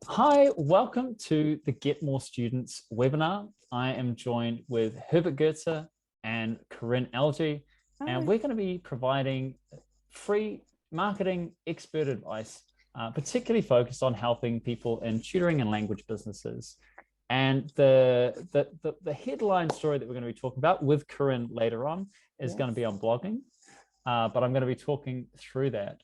Hi, welcome to the Get More Students webinar. I am joined with Herbert Goetze and Korinne Algie, and we're going to be providing free marketing expert advice, particularly focused on helping people in tutoring and language businesses. And the headline story that we're going to be talking about with Korinne later on is going to be on blogging, but I'm going to be talking through that.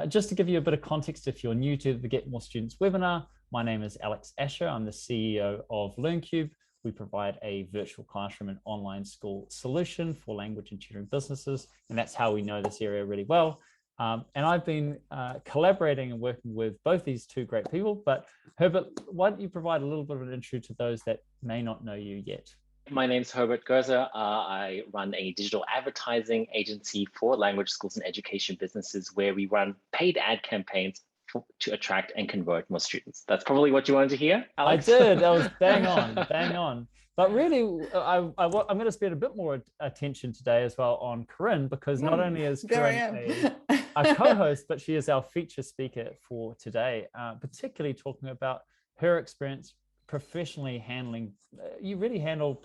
Just to give you a bit of context, if you're new to the Get More Students webinar, my name is Alex Asher. I'm the CEO of LearnCube. We provide a virtual classroom and online school solution for language and tutoring businesses, and that's how we know this area really well. And I've been collaborating and working with both these two great people. But Herbert, why don't you provide a little bit of an intro to those that may not know you yet? My name's Herbert Goetze. I run a digital advertising agency for language schools and education businesses where we run paid ad campaigns to attract and convert more students. That's probably what you wanted to hear, Alex? I did. That was bang on, bang on. But really, I'm going to spend a bit more attention today as well on Korinne, because not only is Korinne a co-host, but she is our feature speaker for today, particularly talking about her experience professionally handling. You really handle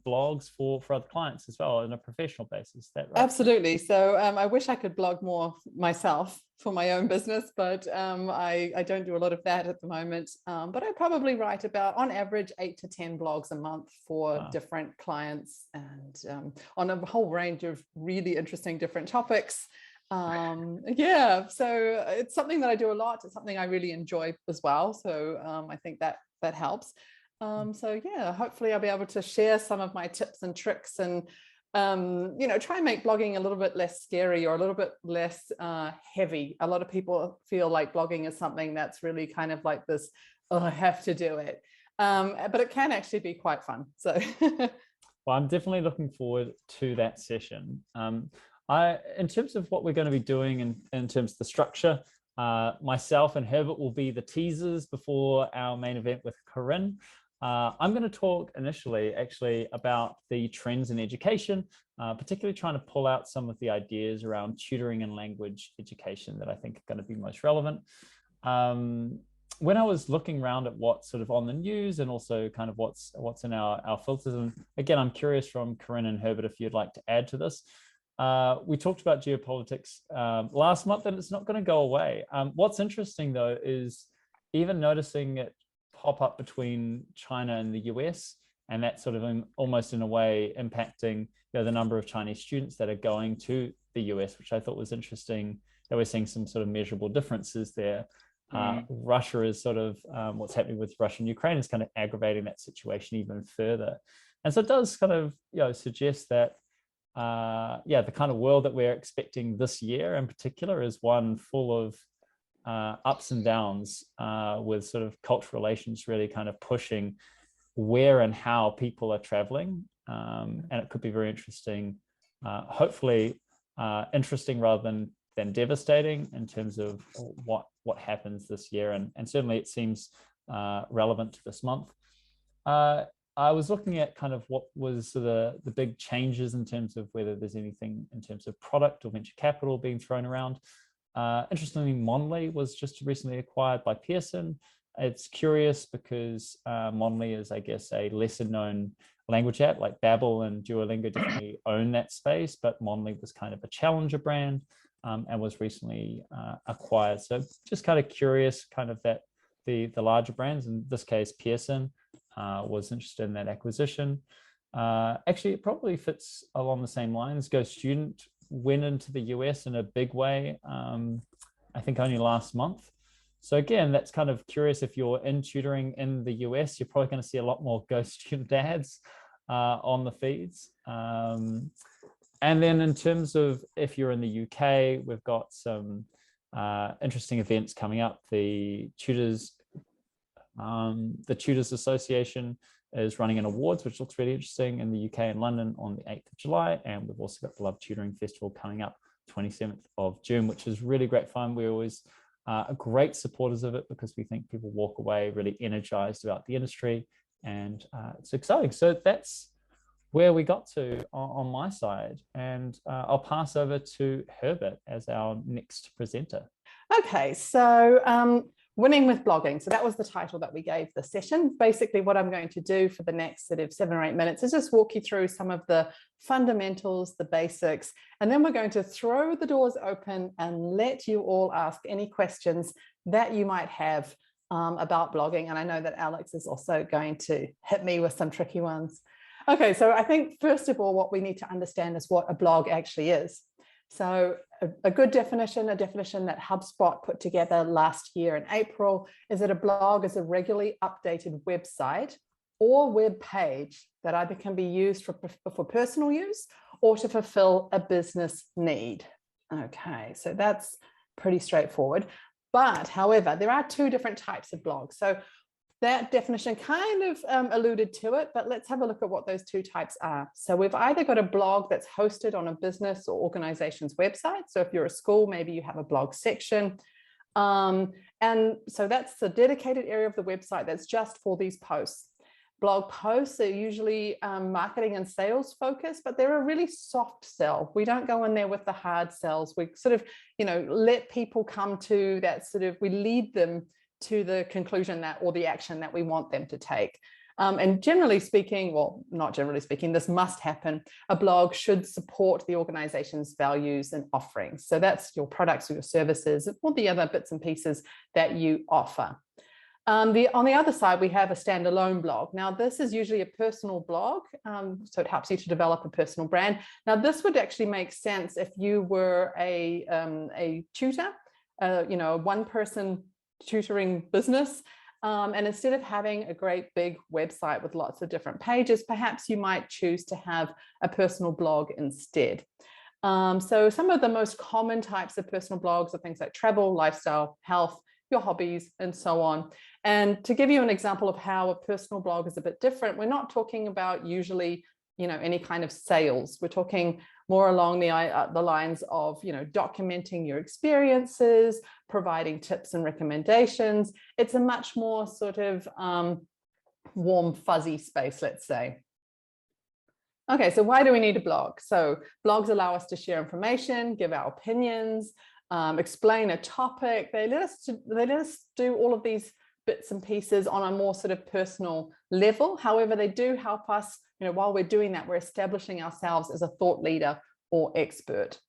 blogs for other clients as well on a professional basis. Is that right? Absolutely. So I wish I could blog more myself for my own business, but I don't do a lot of that at the moment. But I probably write about, on average, 8 to 10 blogs a month for different clients, and on a whole range of really interesting different topics. Yeah, so it's something that I do a lot. It's something I really enjoy as well. So I think that helps. So yeah, hopefully I'll be able to share some of my tips and tricks, and try and make blogging a little bit less scary or a little bit less heavy. A lot of people feel like blogging is something that's really kind of like this, oh, I have to do it. But it can actually be quite fun. So well, I'm definitely looking forward to that session. In terms of what we're going to be doing in terms of the structure, myself and Herbert will be the teasers before our main event with Korinne. I'm going to talk initially actually about the trends in education, particularly trying to pull out some of the ideas around tutoring and language education that I think are going to be most relevant. When I was looking around at what's sort of on the news and also kind of what's in our filters, and again, I'm curious from Korinne and Herbert if you'd like to add to this. We talked about geopolitics last month, and it's not going to go away. What's interesting, though, is even noticing it pop up between China and the US, and that sort of almost in a way impacting the number of Chinese students that are going to the US, which I thought was interesting, that we're seeing some sort of measurable differences there. Russia is sort of what's happening with Russia and Ukraine is kind of aggravating that situation even further. And so it does kind of suggest that the kind of world that we're expecting this year in particular is one full of ups and downs, with sort of cultural relations really kind of pushing where and how people are traveling. And it could be very interesting, hopefully interesting rather than devastating in terms of what happens this year. And certainly it seems relevant to this month. I was looking at kind of what was the big changes in terms of whether there's anything in terms of product or venture capital being thrown around. Interestingly, Monly was just recently acquired by Pearson. It's curious because Monly is, I guess, a lesser known language app, like Babbel and Duolingo definitely own that space, but Monly was kind of a challenger brand and was recently acquired. So just kind of curious kind of that the larger brands, in this case Pearson, was interested in that acquisition. Actually, it probably fits along the same lines. GoStudent went into the US in a big way, I think only last month. So again, that's kind of curious. If you're in tutoring in the US, you're probably going to see a lot more GoStudent ads on the feeds. And then in terms of if you're in the UK, we've got some interesting events coming up. The Tutors Association is running an awards, which looks really interesting, in the UK and London on the 8th of July. And we've also got the Love Tutoring Festival coming up 27th of June, which is really great fun. We're always great supporters of it because we think people walk away really energized about the industry, and it's exciting. So that's where we got to on my side. And I'll pass over to Herbert as our next presenter. Okay, so Winning with blogging. So that was the title that we gave the session. Basically, what I'm going to do for the next sort of 7 or 8 minutes is just walk you through some of the fundamentals, the basics, and then we're going to throw the doors open and let you all ask any questions that you might have about blogging. And I know that Alex is also going to hit me with some tricky ones. Okay, so I think first of all, what we need to understand is what a blog actually is. So a good definition, a definition that HubSpot put together last year in April, is that a blog is a regularly updated website or web page that either can be used for personal use or to fulfill a business need. Okay, so that's pretty straightforward. But however, there are 2 different types of blogs. So that definition kind of alluded to it, but let's have a look at what those 2 types are. So we've either got a blog that's hosted on a business or organization's website. So if you're a school, maybe you have a blog section. And so that's the dedicated area of the website that's just for these posts. Blog posts are usually marketing and sales focused, but they're a really soft sell. We don't go in there with the hard sells. We sort of, let people come to that sort of, we lead them to the conclusion that, or the action that we want them to take. And generally speaking, well, not generally speaking, this must happen. A blog should support the organization's values and offerings. So that's your products or your services or the other bits and pieces that you offer. On the other side, we have a standalone blog. Now, this is usually a personal blog, so it helps you to develop a personal brand. Now, this would actually make sense if you were a tutor, a one-person tutoring business, and instead of having a great big website with lots of different pages, perhaps you might choose to have a personal blog instead. So some of the most common types of personal blogs are things like travel, lifestyle, health, your hobbies, and so on. And to give you an example of how a personal blog is a bit different, we're not talking about usually, any kind of sales. We're talking more along the lines of, documenting your experiences, providing tips and recommendations. It's a much more sort of warm, fuzzy space, let's say. Okay, so why do we need a blog? So blogs allow us to share information, give our opinions, explain a topic. They let us do all of these bits and pieces on a more sort of personal level. However, they do help us, while we're doing that, we're establishing ourselves as a thought leader or expert.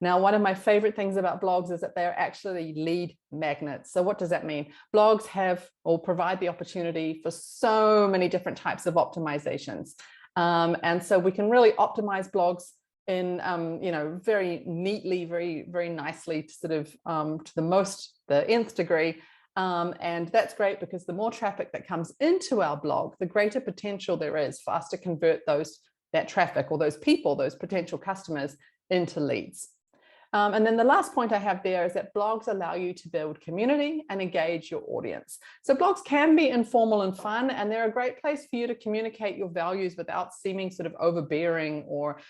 Now, one of my favorite things about blogs is that they're actually lead magnets. So what does that mean? Blogs have or provide the opportunity for so many different types of optimizations. And so we can really optimize blogs in, very neatly, very, very nicely to sort of to the nth degree. And that's great because the more traffic that comes into our blog, the greater potential there is for us to convert that traffic or those people, those potential customers into leads. And then the last point I have there is that blogs allow you to build community and engage your audience. So blogs can be informal and fun, and they're a great place for you to communicate your values without seeming sort of overbearing or,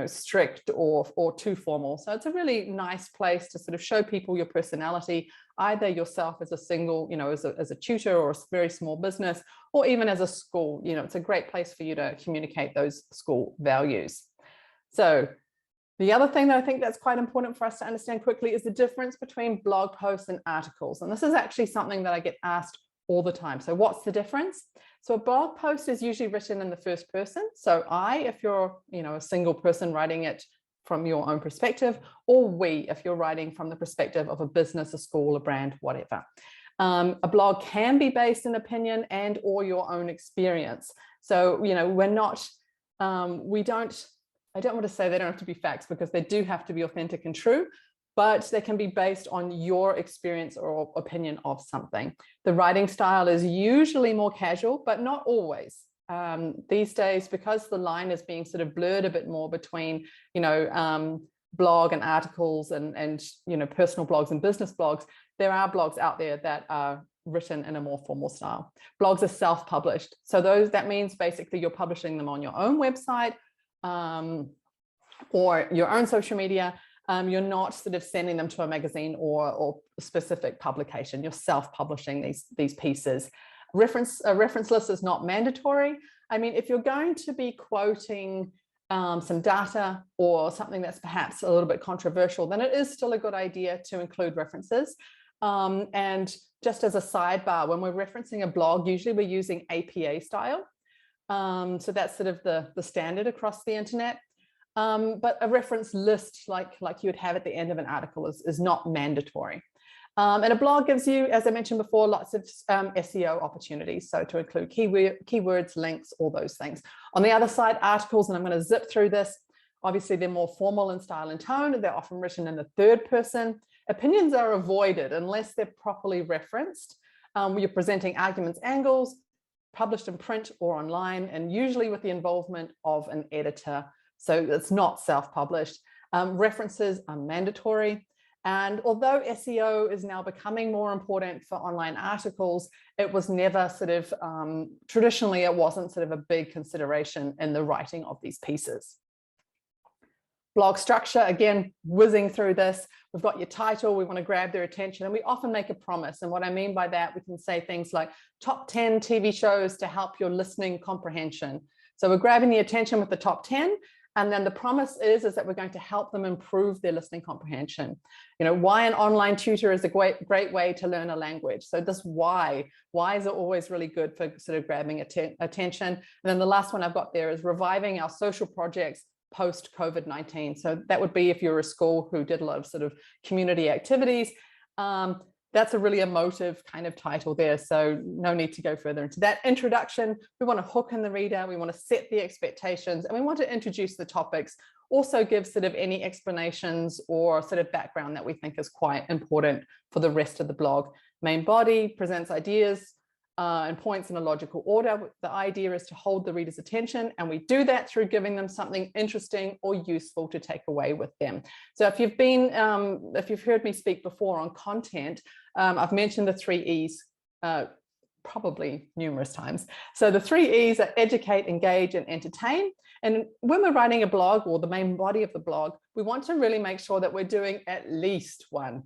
strict or too formal. So it's a really nice place to sort of show people your personality, either yourself as a single, as a tutor or a very small business, or even as a school. It's a great place for you to communicate those school values. So the other thing that I think that's quite important for us to understand quickly is the difference between blog posts and articles. And this is actually something that I get asked all the time. So what's the difference? So a blog post is usually written in the first person. So if you're, a single person writing it from your own perspective, or we, if you're writing from the perspective of a business, a school, a brand, whatever. A blog can be based in opinion and or your own experience. So, we're not, I don't want to say they don't have to be facts because they do have to be authentic and true, but they can be based on your experience or opinion of something. The writing style is usually more casual, but not always. These days, because the line is being sort of blurred a bit more between, blog and articles and personal blogs and business blogs, there are blogs out there that are written in a more formal style. Blogs are self-published. So that means basically you're publishing them on your own website, or your own social media. You're not sort of sending them to a magazine or a specific publication. You're self-publishing these pieces. A reference list is not mandatory. I mean, if you're going to be quoting some data or something that's perhaps a little bit controversial, then it is still a good idea to include references. And just as a sidebar, when we're referencing a blog, usually we're using APA style. So that's sort of the standard across the internet. But a reference list like you would have at the end of an article is not mandatory. And a blog gives you, as I mentioned before, lots of SEO opportunities. So to include keywords, links, all those things. On the other side, articles, and I'm going to zip through this. Obviously, they're more formal in style and tone. They're often written in the third person. Opinions are avoided unless they're properly referenced. You're presenting arguments, angles, published in print or online, and usually with the involvement of an editor. So it's not self-published. References are mandatory. And although SEO is now becoming more important for online articles, it was never sort of, traditionally, it wasn't sort of a big consideration in the writing of these pieces. Blog structure, again, whizzing through this. We've got your title, we want to grab their attention, and we often make a promise. And what I mean by that, we can say things like top 10 TV shows to help your listening comprehension. So we're grabbing the attention with the top 10. And then the promise is that we're going to help them improve their listening comprehension. You know, why an online tutor is a great way to learn a language. So this why is it always really good for sort of grabbing attention. And then the last one I've got there is reviving our social projects post COVID-19. So that would be if you're a school who did a lot of sort of community activities. That's a really emotive kind of title there. So no need to go further into that. Introduction, we want to hook in the reader. We want to set the expectations and we want to introduce the topics. Also give sort of any explanations or sort of background that we think is quite important for the rest of the blog. Main body presents ideas and points in a logical order. The idea is to hold the reader's attention, and we do that through giving them something interesting or useful to take away with them. So if you've heard me speak before on content, I've mentioned the 3 E's probably numerous times. So the 3 E's are educate, engage, and entertain. And when we're writing a blog, or the main body of the blog, we want to really make sure that we're doing at least one.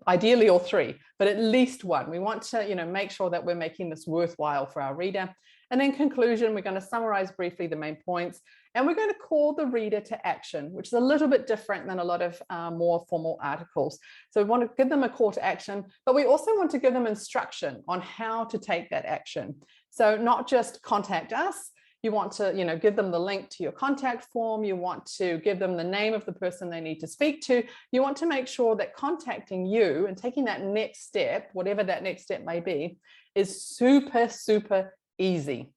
Ideally all 3, but at least one. We want to, make sure that we're making this worthwhile for our reader. And in conclusion, we're going to summarize briefly the main points, and we're going to call the reader to action, which is a little bit different than a lot of more formal articles. So we want to give them a call to action, but we also want to give them instruction on how to take that action. So not just contact us. You want to, give them the link to your contact form. You want to give them the name of the person they need to speak to. You want to make sure that contacting you and taking that next step, whatever that next step may be, is super, super easy.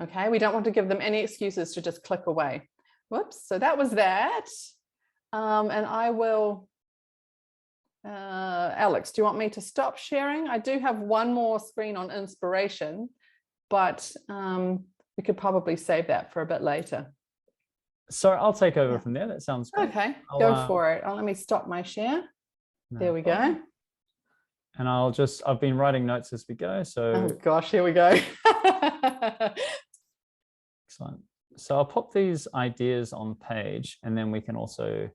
Okay, we don't want to give them any excuses to just click away. Whoops, so that was that. And I will, Alex, do you want me to stop sharing? I do have one more screen on inspiration, but we could probably save that for a bit later. So I'll take over from there. That sounds good. Okay, go for it. Let me stop my share. There we go. And I've been writing notes as we go. So oh gosh, here we go. Excellent. So I'll pop these ideas on page, and then we can also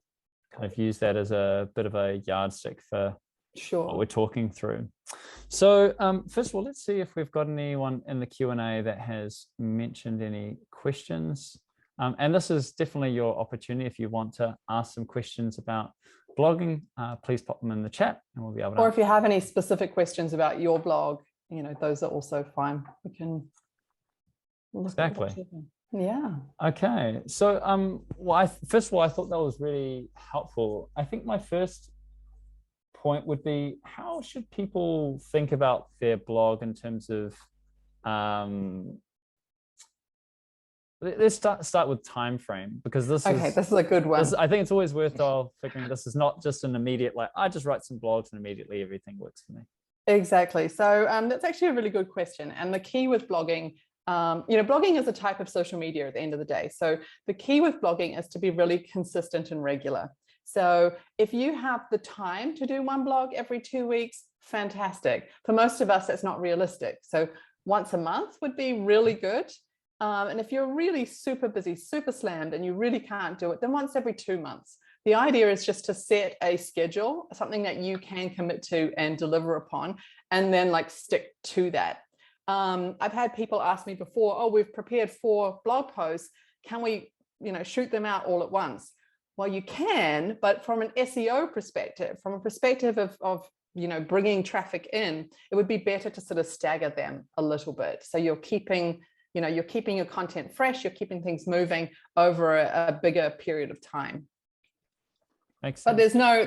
kind of use that as a bit of a yardstick for what we're talking through. So first of all, let's see if we've got anyone in the Q&A that has mentioned any questions. And this is definitely your opportunity. If you want to ask some questions about blogging, please pop them in the chat and we'll be able to. Or if you have any specific questions about your blog, those are also fine. We can look exactly. Yeah. Okay. So first of all, I thought that was really helpful. I think my first point would be, how should people think about their blog in terms of let's start with time frame, because this is a good one. I think it's always worthwhile figuring this is not just an immediate, like, I just write some blogs and immediately everything works for me. Exactly. So that's actually a really good question. And the key with blogging, blogging is a type of social media at the end of the day. So the key with blogging is to be really consistent and regular. So if you have the time to do one blog every 2 weeks, fantastic. For most of us, that's not realistic. So once a month would be really good. And if you're really super busy, super slammed, and you really can't do it, then once every 2 months. The idea is just to set a schedule, something that you can commit to and deliver upon, and then stick to that. I've had people ask me before, oh, we've prepared 4 blog posts. Can we, shoot them out all at once? Well, you can, but from an SEO perspective, from a perspective of bringing traffic in, it would be better to sort of stagger them a little bit. So you're keeping your content fresh, you're keeping things moving over a bigger period of time. Makes sense. But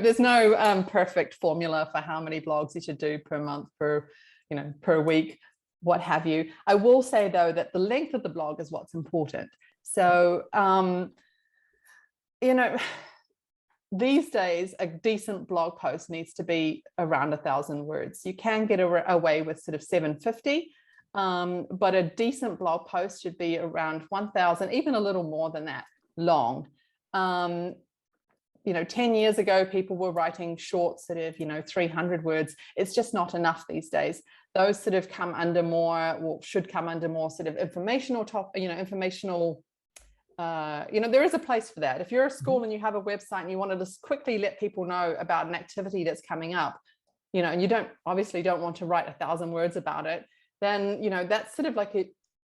there's no perfect formula for how many blogs you should do per month, per week, what have you. I will say though that the length of the blog is what's important. So these days a decent blog post needs to be around 1,000 words. You can get away with sort of 750, but a decent blog post should be around 1,000, even a little more than that long. 10 years ago, people were writing short, sort of, 300 words. It's just not enough these days. Those sort of come under more, or should come under more sort of informational there is a place for that. If you're a school and you have a website and you want to just quickly let people know about an activity that's coming up, and you obviously don't want to write 1,000 words about it, then, that's sort of like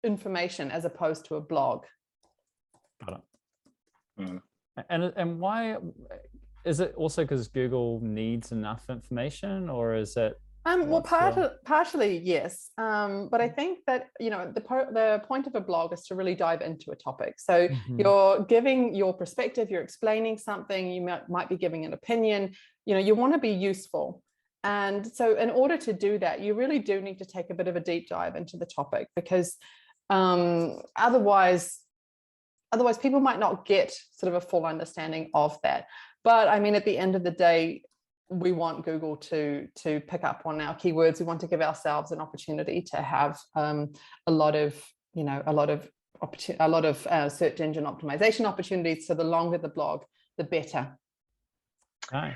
information as opposed to a blog. Got it. And why is it also because Google needs enough information, or is it? Well, partially, yes. But I think that, the point of a blog is to really dive into a topic. So you're giving your perspective, you're explaining something, you might be giving an opinion, you want to be useful. And so in order to do that, you really do need to take a bit of a deep dive into the topic, because otherwise people might not get sort of a full understanding of that. But I mean, at the end of the day, we want Google to pick up on our keywords. We want to give ourselves an opportunity to have a lot of search engine optimization opportunities. So the longer the blog, the better. Okay.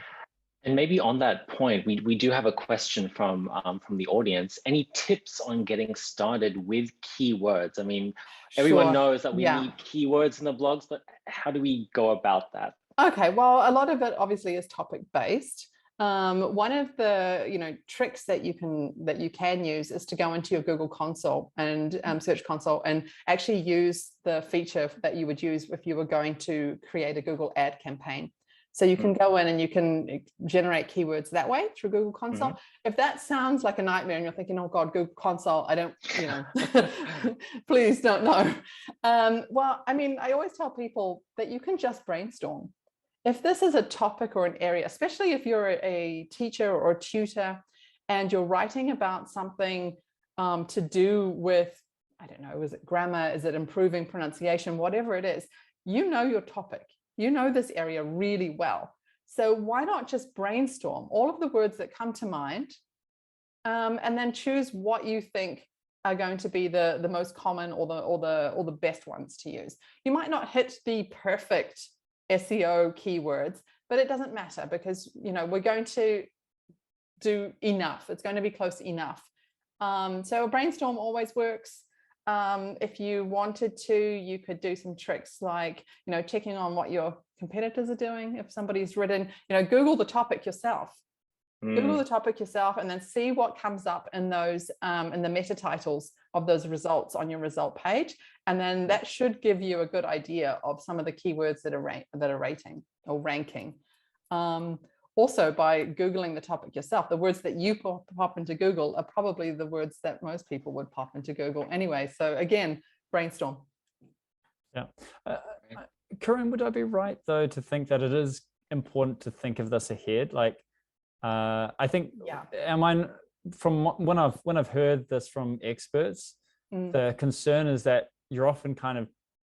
And maybe on that point, we do have a question from the audience. Any tips on getting started with keywords? I mean, everyone knows that we need keywords in the blogs, but how do we go about that? Okay, well, a lot of it obviously is topic based. One of the tricks that you can use is to go into your Google console and search console and actually use the feature that you would use if you were going to create a Google ad campaign. So you can go in and you can generate keywords that way through Google Console. If that sounds like a nightmare and you're thinking, oh God, Google Console, I don't, please don't know. Well, I mean, I always tell people that you can just brainstorm. If this is a topic or an area, especially if you're a teacher or a tutor and you're writing about something to do with, I don't know, is it grammar? Is it improving pronunciation? Whatever it is, your topic. You know this area really well. So why not just brainstorm all of the words that come to mind and then choose what you think are going to be the most common or the best ones to use. You might not hit the perfect SEO keywords, but it doesn't matter because we're going to do enough. It's going to be close enough. So a brainstorm always works. If you wanted to, you could do some tricks like, checking on what your competitors are doing. If somebody's written, Google the topic yourself. Google the topic yourself and then see what comes up in those in the meta titles of those results on your result page. And then that should give you a good idea of some of the keywords that are rating or ranking. Also, by Googling the topic yourself, the words that you pop into Google are probably the words that most people would pop into Google anyway. So again, brainstorm. Yeah. Korinne, would I be right though to think that it is important to think of this ahead? Like, I think, from when I've heard this from experts, the concern is that you're often kind of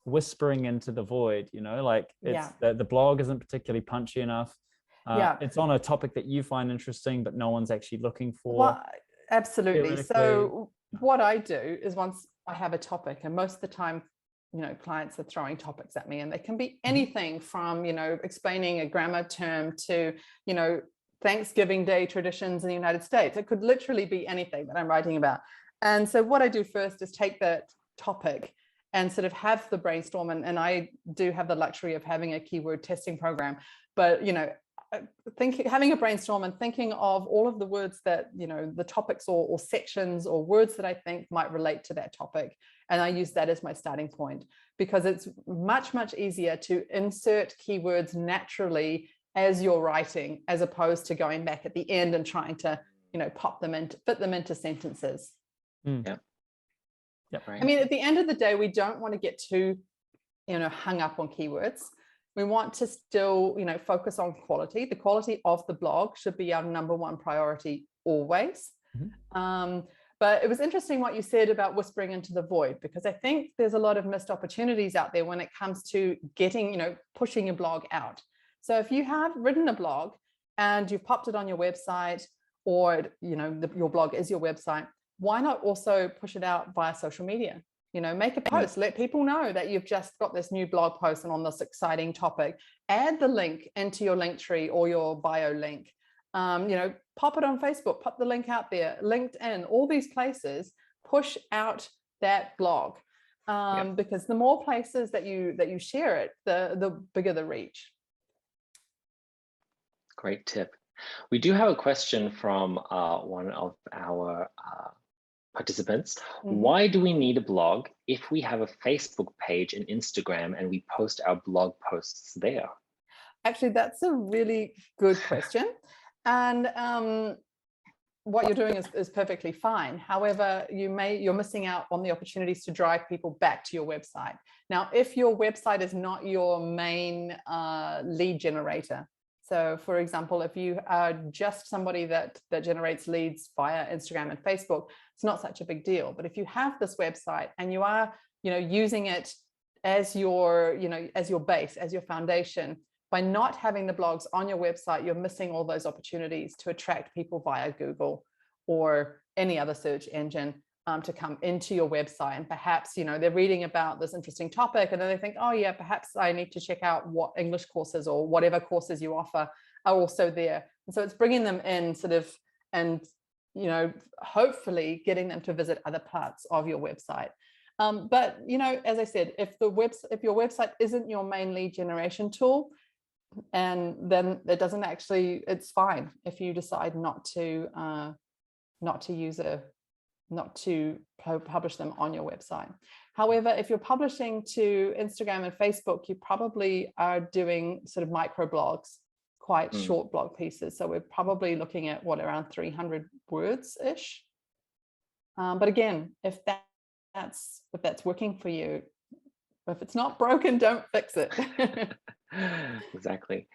whispering into the void, like the blog isn't particularly punchy enough. It's on a topic that you find interesting, but no one's actually looking for. Well, absolutely. So what I do is once I have a topic, and most of the time, clients are throwing topics at me, and they can be anything from, explaining a grammar term to, Thanksgiving Day traditions in the United States. It could literally be anything that I'm writing about. And so what I do first is take that topic and sort of have the brainstorm. And I do have the luxury of having a keyword testing program, but, having a brainstorm and thinking of all of the words that, the topics or sections or words that I think might relate to that topic. And I use that as my starting point because it's much, much easier to insert keywords naturally as you're writing, as opposed to going back at the end and trying to, fit them into sentences. Yeah. Right. I mean, at the end of the day, we don't want to get too, hung up on keywords. We want to still, focus on quality. The quality of the blog should be our number one priority always. But it was interesting what you said about whispering into the void, because I think there's a lot of missed opportunities out there when it comes to getting, pushing your blog out. So if you have written a blog and you've popped it on your website, or, your blog is your website, why not also push it out via social media? Make a post, let people know that you've just got this new blog post and on this exciting topic. Add the link into your link tree or your bio link. Pop it on Facebook, pop the link out there, LinkedIn, all these places, push out that blog. Because the more places that you share it, the bigger the reach. Great tip. We do have a question from one of our participants. Why do we need a blog if we have a Facebook page and Instagram and we post our blog posts there? Actually, that's a really good question. And what you're doing is perfectly fine. However, you're missing out on the opportunities to drive people back to your website. Now, if your website is not your main lead generator, so for example, if you are just somebody that generates leads via Instagram and Facebook, it's not such a big deal. But if you have this website and you are, using it as your, as your base, as your foundation, by not having the blogs on your website, you're missing all those opportunities to attract people via Google or any other search engine to come into your website. And perhaps, they're reading about this interesting topic and then they think, oh yeah, perhaps I need to check out what English courses or whatever courses you offer are also there. And so it's bringing them in and, hopefully getting them to visit other parts of your website. But, as I said, if your website isn't your main lead generation tool, and then it doesn't actually, it's fine if you decide not to publish them on your website. However, if you're publishing to Instagram and Facebook, you probably are doing sort of micro blogs, quite short blog pieces. So we're probably looking at around 300 words ish. But again, if that's working for you, if it's not broken, don't fix it. Exactly.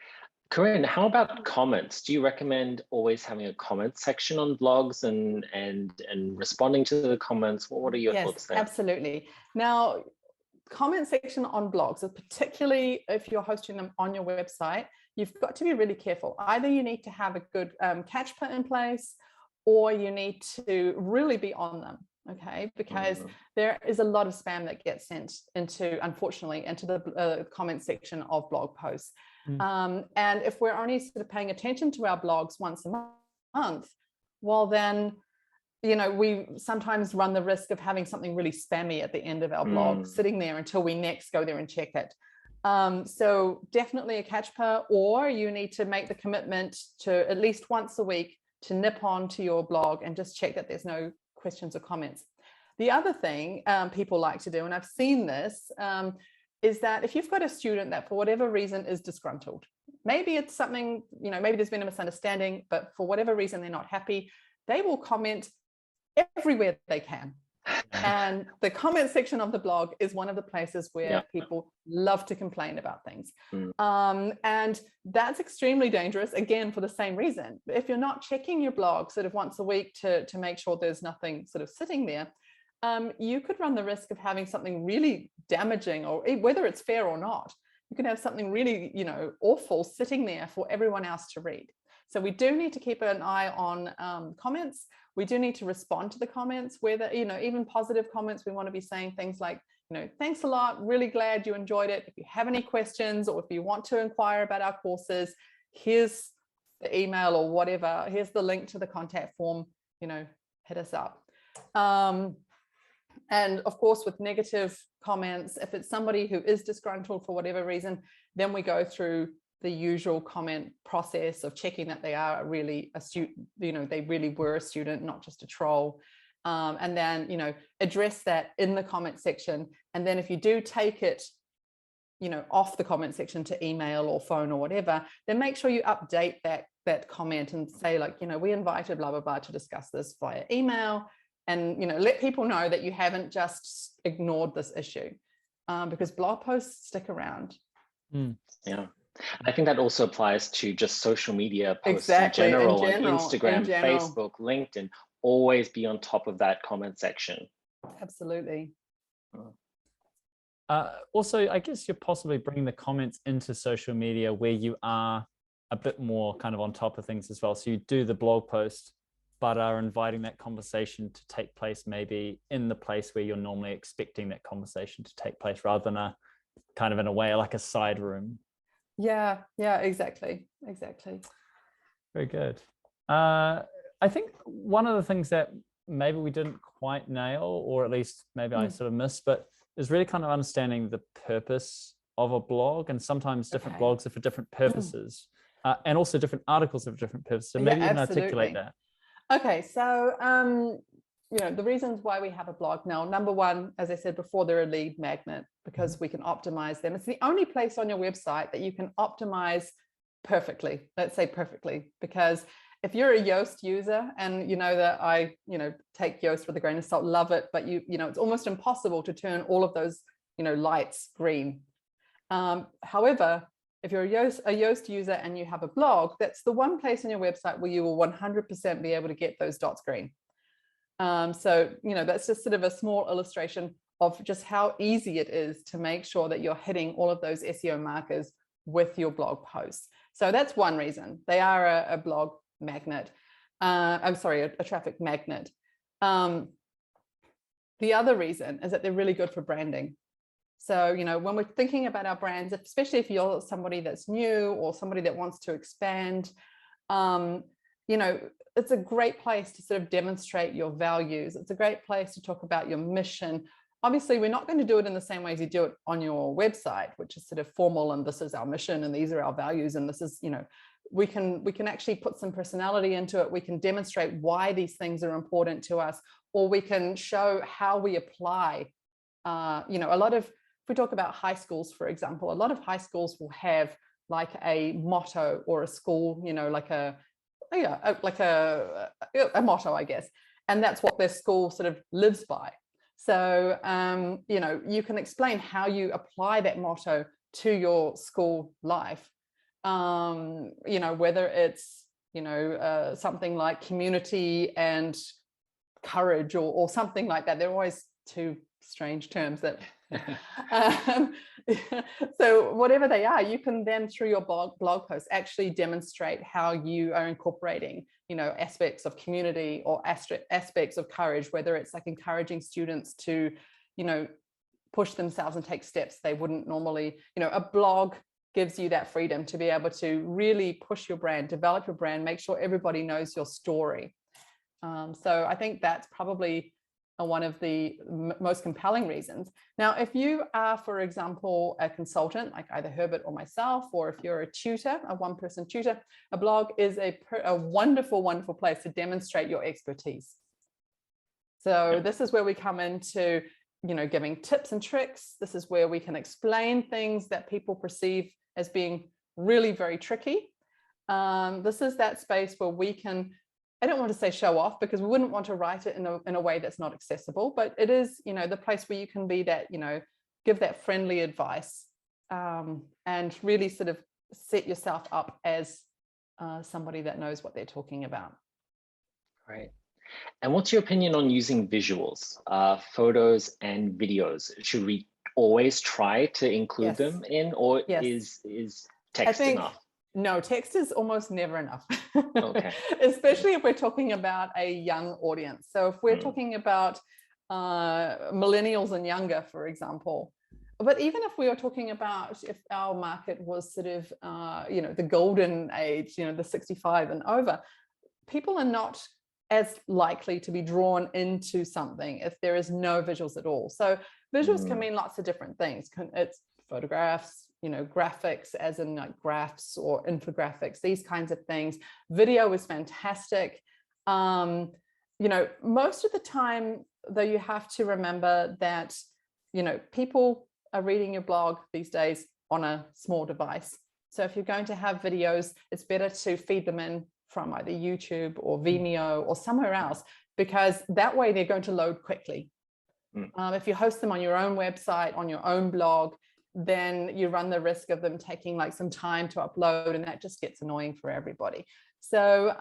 Korinne, how about comments? Do you recommend always having a comment section on blogs and responding to the comments? What are your thoughts there? Absolutely. Now, comment section on blogs, particularly if you're hosting them on your website, you've got to be really careful. Either you need to have a good catch put in place, or you need to really be on them. Okay, because there is a lot of spam that gets sent unfortunately, into the comment section of blog posts. And if we're only sort of paying attention to our blogs once a month, well then, we sometimes run the risk of having something really spammy at the end of our blog sitting there until we next go there and check it. So definitely a catch per, or you need to make the commitment to at least once a week to nip on to your blog and just check that there's no questions or comments. The other thing people like to do, and I've seen this, is that if you've got a student that for whatever reason is disgruntled, maybe it's something, maybe there's been a misunderstanding, but for whatever reason they're not happy, they will comment everywhere they can. And the comment section of the blog is one of the places where people love to complain about things. And that's extremely dangerous, again, for the same reason. If you're not checking your blog sort of once a week to make sure there's nothing sort of sitting there, you could run the risk of having something really damaging, or whether it's fair or not, you could have something really, awful sitting there for everyone else to read. So we do need to keep an eye on comments. We do need to respond to the comments, whether, even positive comments. We want to be saying things like, thanks a lot, really glad you enjoyed it. If you have any questions, or if you want to inquire about our courses, here's the email or whatever, here's the link to the contact form, hit us up. And of course, with negative comments, if it's somebody who is disgruntled for whatever reason, then we go through the usual comment process of checking that they are really a student, they really were a student, not just a troll. And then, address that in the comment section. And then if you do take it off the comment section to email or phone or whatever, then make sure you update that comment and say, like, we invited blah, blah, blah to discuss this via email, and, let people know that you haven't just ignored this issue, because blog posts stick around. Yeah. I think that also applies to just social media posts Exactly, in general, on Instagram, Facebook, LinkedIn. Always be on top of that comment section. Absolutely. Also, I guess you're possibly bringing the comments into social media where you are a bit more kind of on top of things as well. So you do the blog post, but are inviting that conversation to take place maybe in the place where you're normally expecting that conversation to take place, rather than a kind of, in a way, like a side room. Yeah, exactly. Very good. I think one of the things that maybe we didn't quite nail, or at least maybe I sort of missed, but is really kind of understanding the purpose of a blog. And sometimes different blogs are for different purposes, and also different articles have different purposes. So maybe you can articulate that. Okay, so the reasons why we have a blog now, number one, as I said before, they're a lead magnet, because we can optimize them. It's the only place on your website that you can optimize perfectly. Let's say perfectly, because if you're a Yoast user, and that I take Yoast with a grain of salt, love it, but it's almost impossible to turn all of those lights green. However, if you're a Yoast user and you have a blog, that's the one place on your website where you will 100% be able to get those dots green. So that's just sort of a small illustration of just how easy it is to make sure that you're hitting all of those SEO markers with your blog posts. So that's one reason they are a blog magnet. I'm sorry, a traffic magnet. The other reason is that they're really good for branding. So, when we're thinking about our brands, especially if you're somebody that's new or somebody that wants to expand, it's a great place to sort of demonstrate your values. It's a great place to talk about your mission. Obviously, we're not going to do it in the same way as you do it on your website, which is sort of formal, and this is our mission, and these are our values, and this is, we can actually put some personality into it. We can demonstrate why these things are important to us, or we can show how we apply. If we talk about high schools, for example, a lot of high schools will have like a motto, or a school, like a motto, I guess, and that's what their school sort of lives by. So, you can explain how you apply that motto to your school life. Whether it's, something like community and courage, or something like that. They're always two strange terms that so whatever they are, you can then, through your blog post, actually demonstrate how you are incorporating aspects of community or aspects of courage, whether it's like encouraging students to push themselves and take steps they wouldn't normally. A blog gives you that freedom to be able to really push your brand, develop your brand, make sure everybody knows your story. So I think that's probably one of the most compelling reasons. Now, if you are, for example, a consultant, like either Herbert or myself, or if you're a tutor, a one-person tutor, a blog is a wonderful, wonderful place to demonstrate your expertise. So this is where we come into, giving tips and tricks. This is where we can explain things that people perceive as being really very tricky. This is that space where we can, I don't want to say show off, because we wouldn't want to write it in a way that's not accessible, but it is, the place where you can be that, give that friendly advice, and really sort of set yourself up as somebody that knows what they're talking about. Right. And what's your opinion on using visuals, photos and videos? Should we always try to include them in, or is text enough? No, text is almost never enough. Okay. Especially if we're talking about a young audience. So if we're talking about millennials and younger, for example, but even if we are talking about, if our market was sort of, the golden age, the 65 and over, people are not as likely to be drawn into something if there is no visuals at all. So visuals can mean lots of different things. It's photographs, graphics, as in like graphs or infographics, these kinds of things. Video is fantastic. Most of the time, though, you have to remember that, people are reading your blog these days on a small device. So if you're going to have videos, it's better to feed them in from either YouTube or Vimeo or somewhere else, because that way they're going to load quickly. If you host them on your own website, on your own blog, then you run the risk of them taking like some time to upload, and that just gets annoying for everybody. So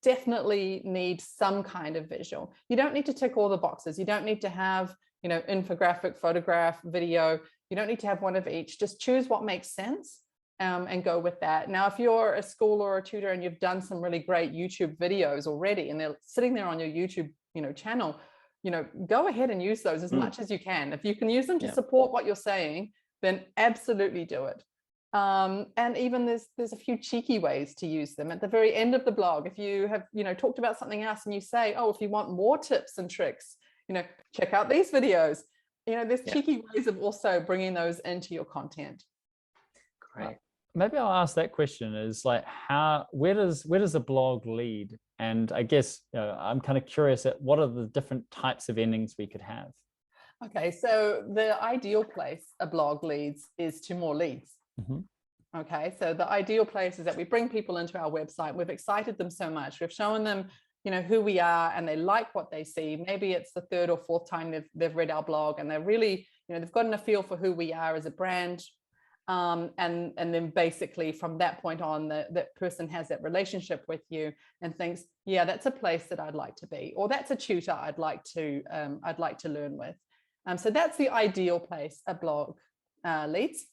definitely need some kind of visual. You don't need to tick all the boxes. You don't need to have, you know, infographic, photograph, video. You don't need to have one of each. Just choose what makes sense and go with that. Now, if you're a school or a tutor and you've done some really great YouTube videos already and they're sitting there on your YouTube, you know, channel, you know, go ahead and use those as much as you can. If you can use them to support what you're saying, then absolutely do it. And even there's a few cheeky ways to use them at the very end of the blog. If you have, you know, talked about something else and you say, oh, if you want more tips and tricks, you know, check out these videos. You know, there's cheeky ways of also bringing those into your content. Great. Maybe I'll ask that question, is like, where does a blog lead? And I guess, you know, I'm kind of curious at what are the different types of endings we could have. Okay, so the ideal place a blog leads is to more leads. Okay, so the ideal place is that we bring people into our website. We've excited them so much. We've shown them, you know, who we are, and they like what they see. Maybe it's the third or fourth time they've read our blog, and they're really, you know, they've gotten a feel for who we are as a brand. And then basically from that point on, that person has that relationship with you and thinks, yeah, that's a place that I'd like to be, or that's a tutor I'd like to learn with. So that's the ideal place a blog leads.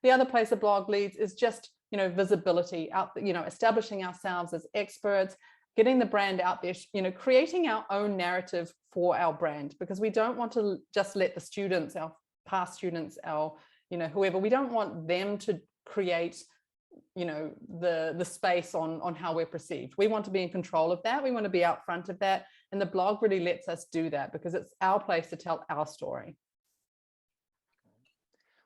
The other place a blog leads is just, you know, visibility out, you know, establishing ourselves as experts, getting the brand out there, you know, creating our own narrative for our brand, because we don't want to just let the students, our past students, our, you know, whoever, we don't want them to create, you know, the space on how we're perceived. We want to be in control of that. We want to be out front of that. And the blog really lets us do that because it's our place to tell our story.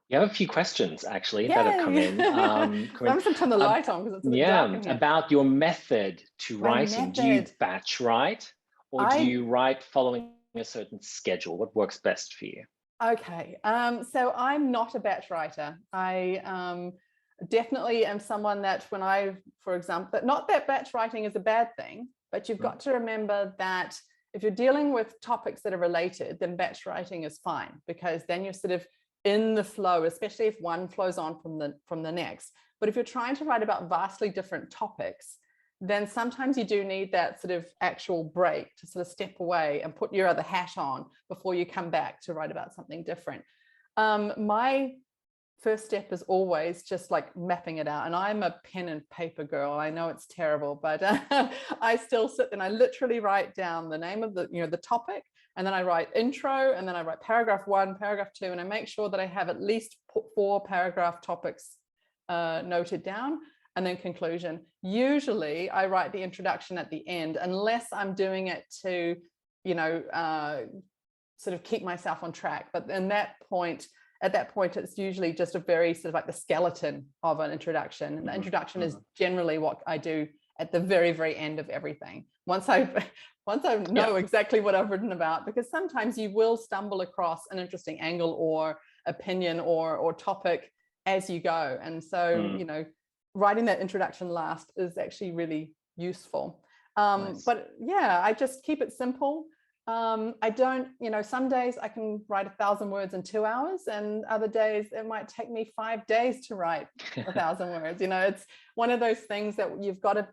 We have a few questions actually that have come in. I'm going to turn the light on because it's a bit dark in here. About your method to writing. Do you batch write, or do you write following a certain schedule? What works best for you? Okay, so I'm not a batch writer. I definitely am someone that when I, for example, not that batch writing is a bad thing, but you've got to remember that if you're dealing with topics that are related, then batch writing is fine, because then you're sort of in the flow, especially if one flows on from the next. But if you're trying to write about vastly different topics, then sometimes you do need that sort of actual break to sort of step away and put your other hat on before you come back to write about something different. My first step is always just like mapping it out. And I'm a pen and paper girl. I know it's terrible, but I still sit and I literally write down the name of the, you know, the topic, and then I write intro, and then I write paragraph 1, paragraph 2, and I make sure that I have at least 4 paragraph topics noted down, and then conclusion. Usually I write the introduction at the end, unless I'm doing it to, you know, sort of keep myself on track. But at that point, it's usually just a very sort of like the skeleton of an introduction. And the introduction is generally what I do at the very, very end of everything. Once I know exactly what I've written about, because sometimes you will stumble across an interesting angle or opinion or topic as you go. And so, you know, writing that introduction last is actually really useful. Nice. But yeah, I just keep it simple. I don't, you know, some days I can write 1,000 words in 2 hours, and other days it might take me 5 days to write 1,000 words. You know, it's one of those things that you've got to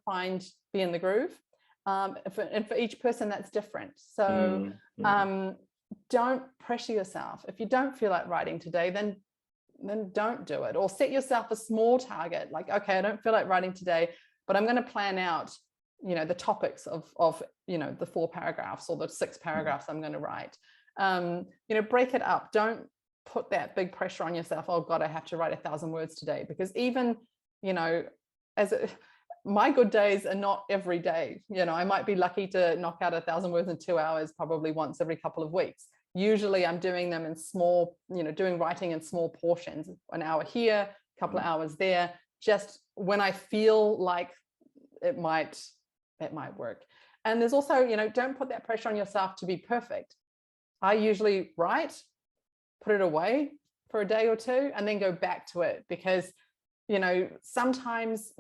be in the groove. And for each person, that's different. So don't pressure yourself. If you don't feel like writing today, then don't do it, or set yourself a small target. Like, okay, I don't feel like writing today, but I'm going to plan out, you know, the topics of, you know, the 4 paragraphs or the 6 paragraphs I'm going to write. You know, break it up. Don't put that big pressure on yourself. Oh God, I have to write 1,000 words today, because even, you know, my good days are not every day. You know, I might be lucky to knock out 1,000 words in 2 hours, probably once every couple of weeks. Usually I'm doing them in small, you know, doing writing in small portions, an hour here, a couple of hours there, just when I feel like it might work. And there's also, you know, don't put that pressure on yourself to be perfect. I usually write, put it away, for a day or two and then go back to it, because, you know, sometimes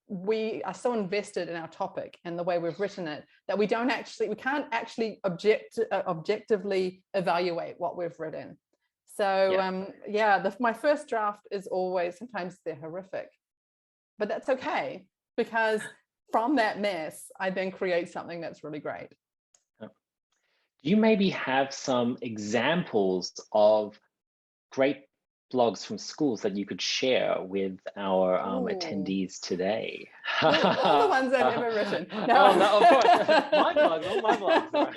we are so invested in our topic and the way we've written it that we can't actually objectively evaluate what we've written. So my first draft is always, sometimes they're horrific, but that's okay, because from that mess, I then create something that's really great. Do you maybe have some examples of great blogs from schools that you could share with our attendees today? All the ones I've ever written. No. No, of course. My blogs, all my blogs.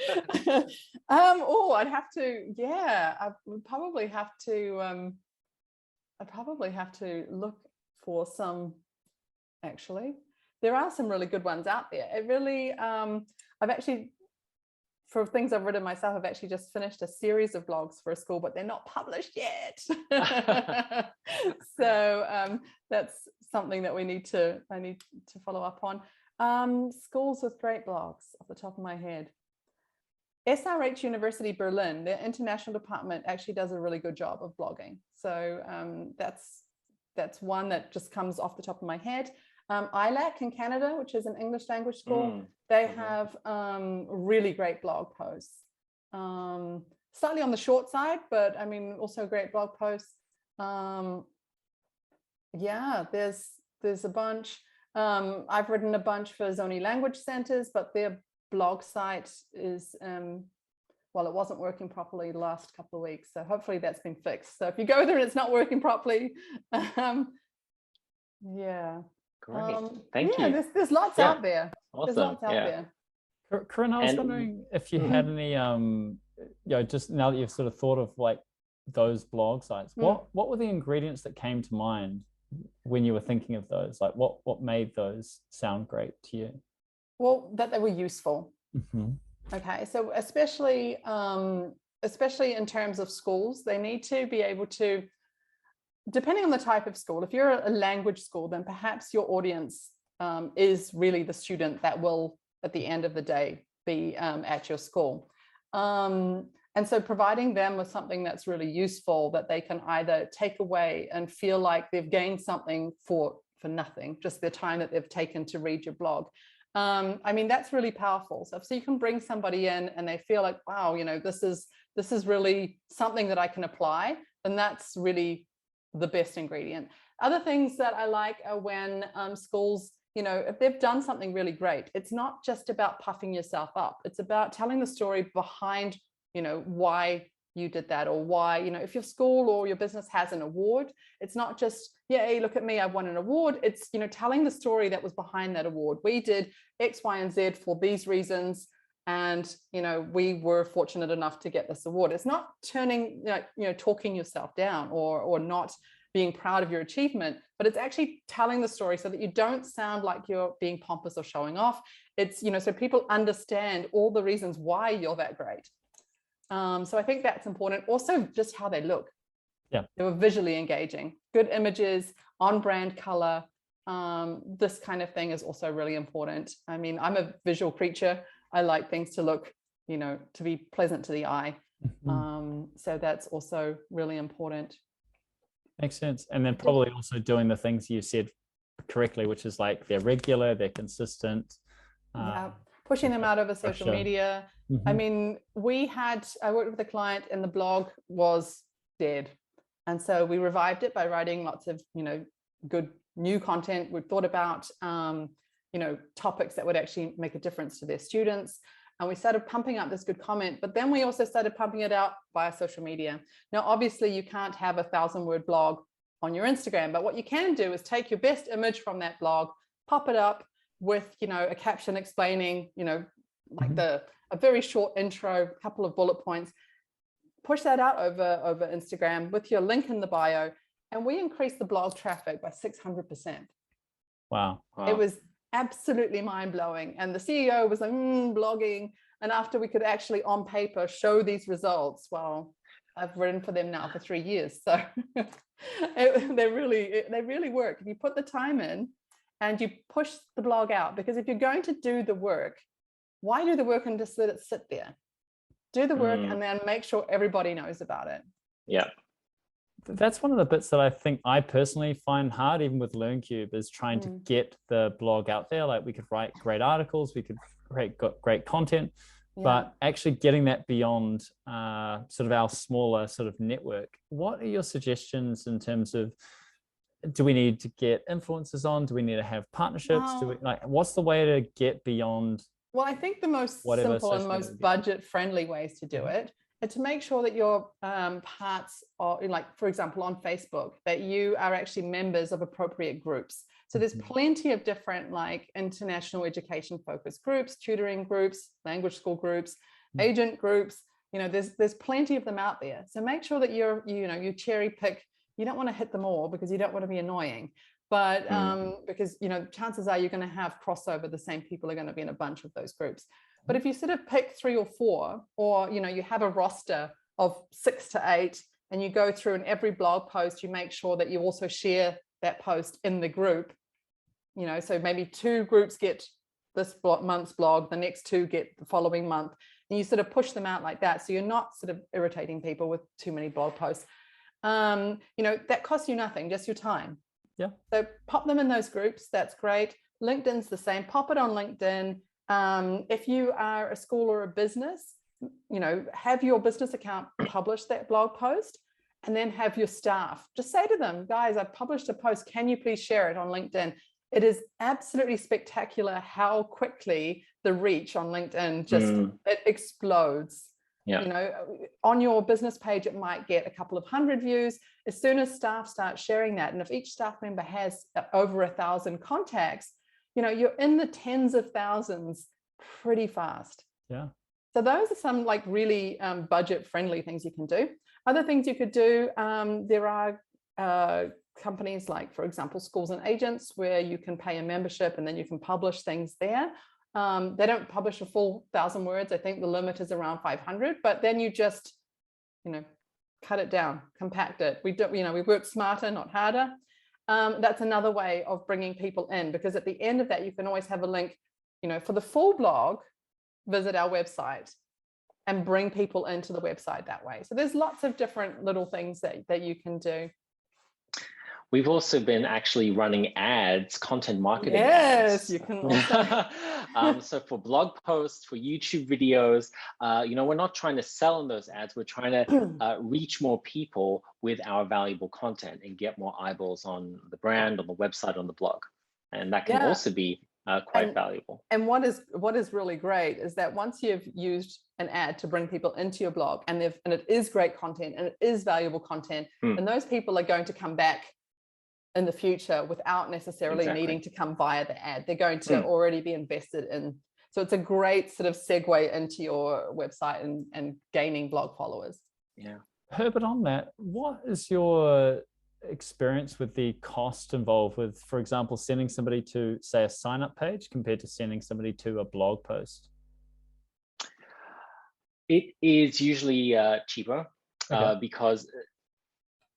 I'd have to, I would probably have to look for some, actually. There are some really good ones out there. It really, I've actually, for things I've written myself, I've actually just finished a series of blogs for a school, but they're not published yet. So that's something that I need to follow up on. Schools with great blogs off the top of my head. SRH University Berlin, their international department actually does a really good job of blogging. So that's one that just comes off the top of my head. ILAC in Canada, which is an English language school, they have really great blog posts. Slightly on the short side, but I mean, also great blog posts. There's a bunch. I've written a bunch for Zoni Language Centers, but their blog site is, well, it wasn't working properly the last couple of weeks. So hopefully that's been fixed. So if you go there and it's not working properly, Great. Thank you. There's lots out there. Awesome. There's lots out there. Korinne, I was wondering if you had any, just now that you've sort of thought of like those blog sites, what were the ingredients that came to mind when you were thinking of those? Like what made those sound great to you? Well, that they were useful. Okay, so especially in terms of schools, they need to be able to, depending on the type of school, if you're a language school, then perhaps your audience is really the student that will, at the end of the day, be at your school. And so providing them with something that's really useful that they can either take away and feel like they've gained something for nothing, just the time that they've taken to read your blog. I mean, that's really powerful. So you can bring somebody in and they feel like, wow, you know, this is really something that I can apply, and that's really the best ingredient. Other things that I like are when schools, you know, if they've done something really great, it's not just about puffing yourself up. It's about telling the story behind, you know, why you did that, or why, you know, if your school or your business has an award, it's not just, yeah, hey, look at me, I've won an award. It's, you know, telling the story that was behind that award. We did X, Y, and Z for these reasons. And, you know, we were fortunate enough to get this award. It's not turning, talking yourself down or not being proud of your achievement, but it's actually telling the story so that you don't sound like you're being pompous or showing off. It's, you know, so people understand all the reasons why you're that great. So I think that's important. Also, just how they look. Yeah, they were visually engaging, good images, on-brand color. This kind of thing is also really important. I mean, I'm a visual creature. I like things to look, you know, to be pleasant to the eye. So that's also really important. Makes sense. And then probably also doing the things you said correctly, which is like they're regular, they're consistent. Pushing them out over social media. I mean, I worked with a client and the blog was dead. And so we revived it by writing lots of, you know, good new content. We thought about, you know, topics that would actually make a difference to their students. And we started pumping up this good comment, but then we also started pumping it out via social media. Now, obviously you can't have a 1,000-word blog on your Instagram, but what you can do is take your best image from that blog, pop it up with, you know, a caption explaining, you know, like a very short intro, a couple of bullet points, push that out over Instagram with your link in the bio. And we increased the blog traffic by 600%. Wow. It was absolutely mind-blowing. And the CEO was like, blogging. And after we could actually on paper show these results, well, I've written for them now for 3 years. So they really work. If you put the time in and you push the blog out, because if you're going to do the work, why do the work and just let it sit there? Do the work and then make sure everybody knows about it. Yeah. That's one of the bits that I think I personally find hard, even with LearnCube, is trying to get the blog out there. Like, we could write great articles, we could create great content, but actually getting that beyond sort of our smaller sort of network. What are your suggestions in terms of, do we need to get influencers on? Do we need to have partnerships? Do we, like, what's the way to get beyond? Well, I think the most simple and most budget-friendly ways to do it are to make sure that your parts are, like, for example, on Facebook, that you are actually members of appropriate groups. So there's plenty of different, like, international education focused groups, tutoring groups, language school groups, agent groups. You know, there's plenty of them out there. So make sure that you cherry pick. You don't want to hit them all because you don't want to be annoying. But because, you know, chances are you're going to have crossover. The same people are going to be in a bunch of those groups. But if you sort of pick 3 or 4, or, you know, you have a roster of 6 to 8, and you go through, and every blog post, you make sure that you also share that post in the group. You know, so maybe 2 groups get this month's blog, the next 2 get the following month, and you sort of push them out like that. So you're not sort of irritating people with too many blog posts. You know, that costs you nothing, just your time. Yeah. So pop them in those groups. That's great. LinkedIn's the same. Pop it on LinkedIn. If you are a school or a business, you know, have your business account publish that blog post, and then have your staff just say to them, guys, I've published a post. Can you please share it on LinkedIn? It is absolutely spectacular how quickly the reach on LinkedIn just it explodes. Yeah. You know, on your business page, it might get a couple of 100 views. As soon as staff start sharing that, and if each staff member has over 1,000 contacts, you know, you're in the tens of thousands pretty fast. Yeah. So those are some, like, really budget-friendly things you can do. Other things you could do, there are companies like, for example, Schools and Agents, where you can pay a membership and then you can publish things there. They don't publish a full 1,000 words. I think the limit is around 500, but then you just, you know, cut it down, compact it. We don't, you know, we work smarter, not harder. That's another way of bringing people in, because at the end of that, you can always have a link, you know, for the full blog, visit our website, and bring people into the website that way. So there's lots of different little things that you can do. We've also been actually running ads, content marketing ads. Yes, you can also. So for blog posts, for YouTube videos, you know, we're not trying to sell on those ads. We're trying to reach more people with our valuable content and get more eyeballs on the brand, on the website, on the blog. And that can also be quite valuable. And what is really great is that once you've used an ad to bring people into your blog, and it is great content and it is valuable content, then those people are going to come back in the future without necessarily needing to come via the ad. They're going to already be invested in. So it's a great sort of segue into your website and gaining blog followers. Yeah. Herbert, on that, what is your experience with the cost involved with, for example, sending somebody to, say, a sign-up page compared to sending somebody to a blog post? It is usually cheaper because,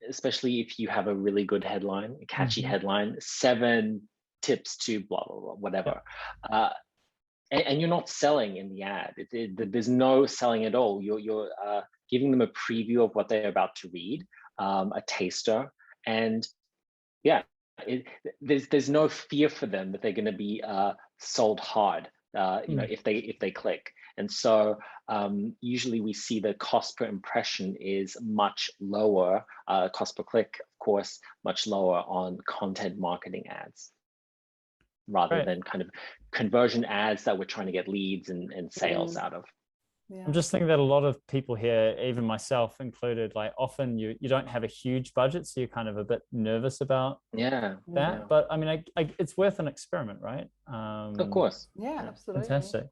especially if you have a really good headline, a catchy headline, 7 tips to blah, blah, blah, whatever. And you're not selling in the ad. There's no selling at all. You're giving them a preview of what they're about to read, a taster. And yeah, there's no fear for them that they're going to be sold hard, you know, if they click. And so usually we see the cost per impression is much lower, cost per click, of course, much lower on content marketing ads, rather than kind of conversion ads that we're trying to get leads and sales out of. Yeah. I'm just thinking that a lot of people here, even myself included, like, often you don't have a huge budget, so you're kind of a bit nervous about that. But I mean, it's worth an experiment, right? Of course. Yeah, absolutely. Fantastic.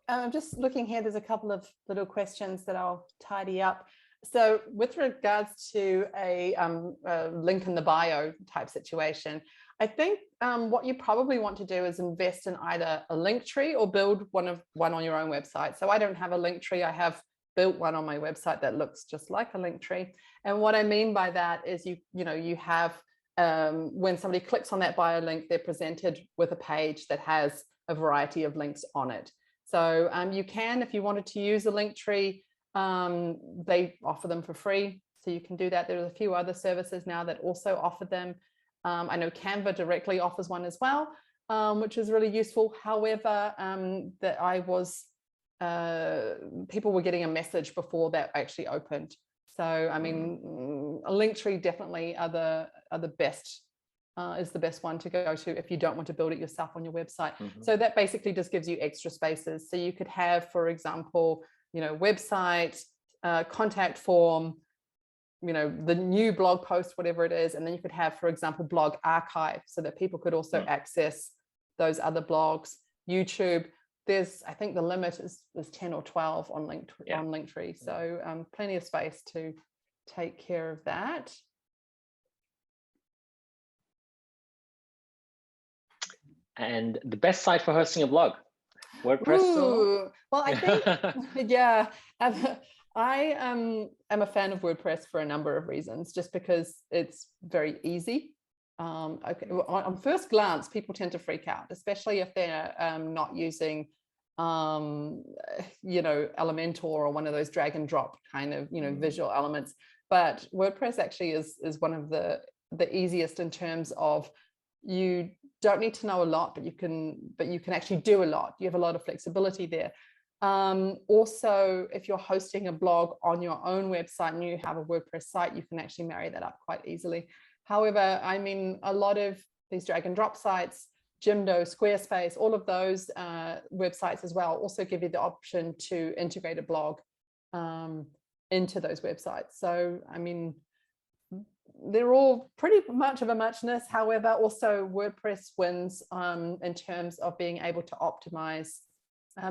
I'm just looking here. There's a couple of little questions that I'll tidy up. So with regards to a link in the bio type situation, I think what you probably want to do is invest in either a link tree or build one on your own website. So I don't have a link tree. I have built one on my website that looks just like a link tree. And what I mean by that is you have when somebody clicks on that bio link, they're presented with a page that has a variety of links on it. So you can, if you wanted to use a link tree, they offer them for free. So you can do that. There's a few other services now that also offer them. I know Canva directly offers one as well, which is really useful. However, that I was, people were getting a message before that actually opened. So, I mean, Linktree definitely are the best, is the best one to go to if you don't want to build it yourself on your website. So that basically just gives you extra spaces. So you could have, for example, you know, website, contact form, you know, the new blog post, whatever it is. And then you could have, for example, blog archive, so that people could also access those other blogs. YouTube, there's, I think the limit is 10 or 12 on Linktree. So plenty of space to take care of that. And the best site for hosting a blog, WordPress. Ooh, well, I think, yeah, I am a fan of WordPress for a number of reasons, just because it's very easy. Okay, on first glance, people tend to freak out, especially if they're not using, you know, Elementor or one of those drag and drop kind of, you know, visual elements. But WordPress actually is one of the easiest in terms of, you don't need to know a lot, but you can actually do a lot. You have a lot of flexibility there. Also, if you're hosting a blog on your own website and you have a WordPress site, you can actually marry that up quite easily. However, I mean, a lot of these drag and drop sites, Jimdo, Squarespace, all of those websites as well also give you the option to integrate a blog into those websites. So, I mean, they're all pretty much of a muchness. However, also WordPress wins in terms of being able to optimize.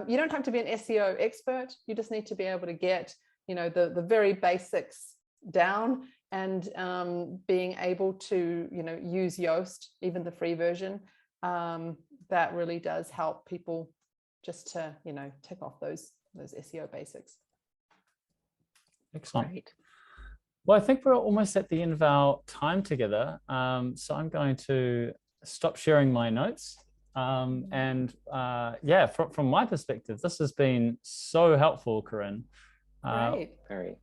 You don't have to be an SEO expert. You just need to be able to get, you know, the very basics down, and being able to, you know, use Yoast, even the free version. That really does help people just to, you know, tick off those SEO basics. Excellent. Great. Well, I think we're almost at the end of our time together. So I'm going to stop sharing my notes. Yeah, from my perspective, this has been so helpful, Korinne. Great. Very.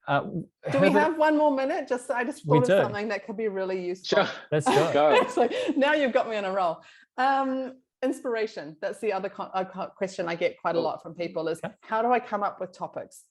Do we have one more minute? I just thought of something that could be really useful. Sure. Let's go. Go. So now you've got me on a roll. Inspiration. That's the other question I get quite a lot from people is, how do I come up with topics?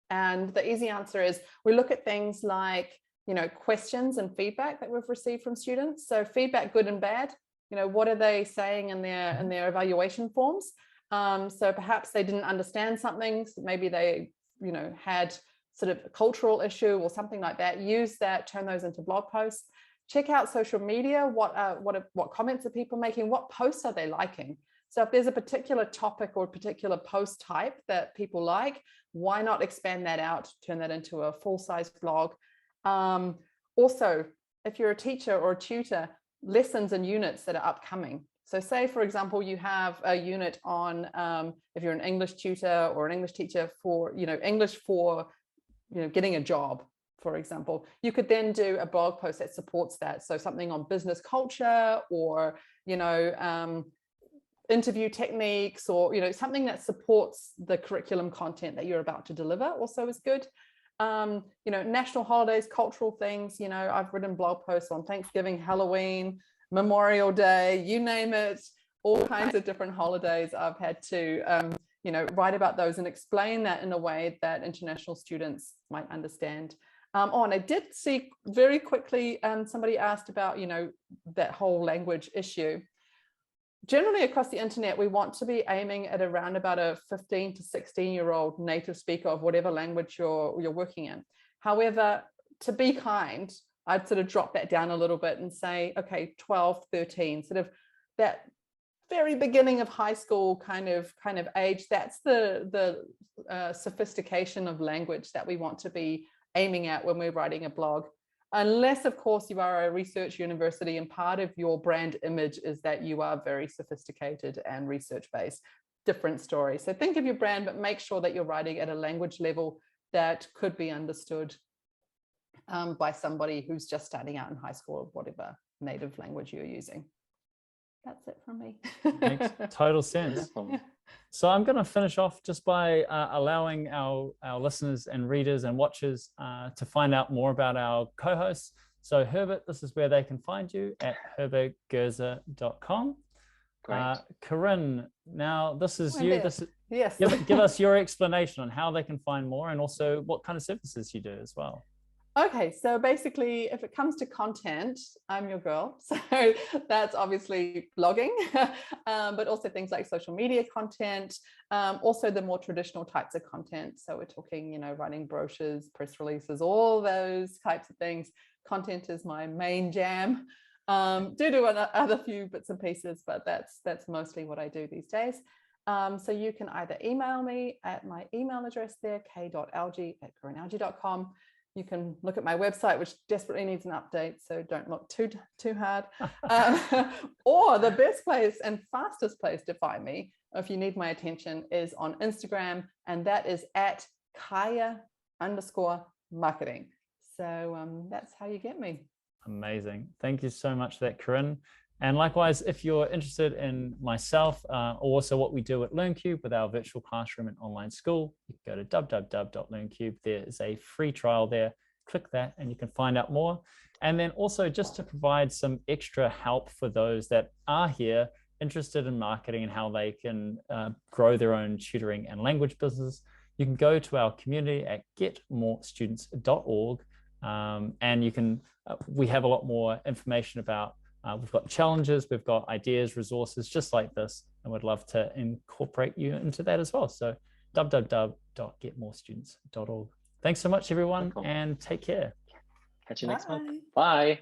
And the easy answer is, we look at things like, you know, questions and feedback that we've received from students. So feedback, good and bad, you know, what are they saying in their evaluation forms? So perhaps they didn't understand something. So maybe they, you know, had sort of a cultural issue or something like that. Use that, turn those into blog posts. Check out social media. What comments are people making? What posts are they liking? So if there's a particular topic or a particular post type that people like, why not expand that out, turn that into a full-size blog? Also, if you're a teacher or a tutor, lessons and units that are upcoming. So say, for example, you have a unit on, if you're an English tutor or an English teacher for, you know, English for, you know, getting a job, for example, you could then do a blog post that supports that. So something on business culture, or, you know, interview techniques, or, you know, something that supports the curriculum content that you're about to deliver also is good. You know, national holidays, cultural things, you know, I've written blog posts on Thanksgiving, Halloween, Memorial Day, you name it, all kinds of different holidays. I've had to, you know, write about those and explain that in a way that international students might understand. And I did see very quickly, somebody asked about, you know, that whole language issue. Generally across the internet, we want to be aiming at around about a 15 to 16-year-old native speaker of whatever language you're working in. However, to be kind, I'd sort of drop that down a little bit and say, okay, 12, 13, sort of that very beginning of high school kind of age. That's the sophistication of language that we want to be aiming at when we're writing a blog. Unless, of course, you are a research university and part of your brand image is that you are very sophisticated and research-based. Different story. So think of your brand, but make sure that you're writing at a language level that could be understood by somebody who's just starting out in high school, or whatever native language you're using. That's it from me. Makes total sense. Yeah. So I'm going to finish off just by allowing our listeners and readers and watchers to find out more about our co-hosts. So Herbert, this is where they can find you at herbertgerzer.com. Korinne, now this is you. Yes. Give us your explanation on how they can find more and also what kind of services you do as well. Okay, so basically, if it comes to content, I'm your girl. So that's obviously blogging, but also things like social media content, also the more traditional types of content. So we're talking, writing brochures, press releases, all those types of things. Content is my main jam. Do other few bits and pieces, but that's mostly what I do these days. So you can either email me at my email address there, k.alge@korinnealge.com. You can look at my website, which desperately needs an update, so don't look too hard. Or the best place and fastest place to find me, if you need my attention, is on Instagram, and that is at Kaya_marketing. So that's how you get me. Amazing. Thank you so much for that, Korinne. And likewise, if you're interested in myself, also what we do at LearnCube with our virtual classroom and online school, you can go to www.learncube. There is a free trial there. Click that and you can find out more. And then also just to provide some extra help for those that are here interested in marketing and how they can grow their own tutoring and language business, you can go to our community at getmorestudents.org. And you can, we have a lot more information about we've got challenges, we've got ideas, resources just like this, and we'd love to incorporate you into that as well. So www.getmorestudents.org. Thanks so much, everyone, and take care. Catch you next month. Bye.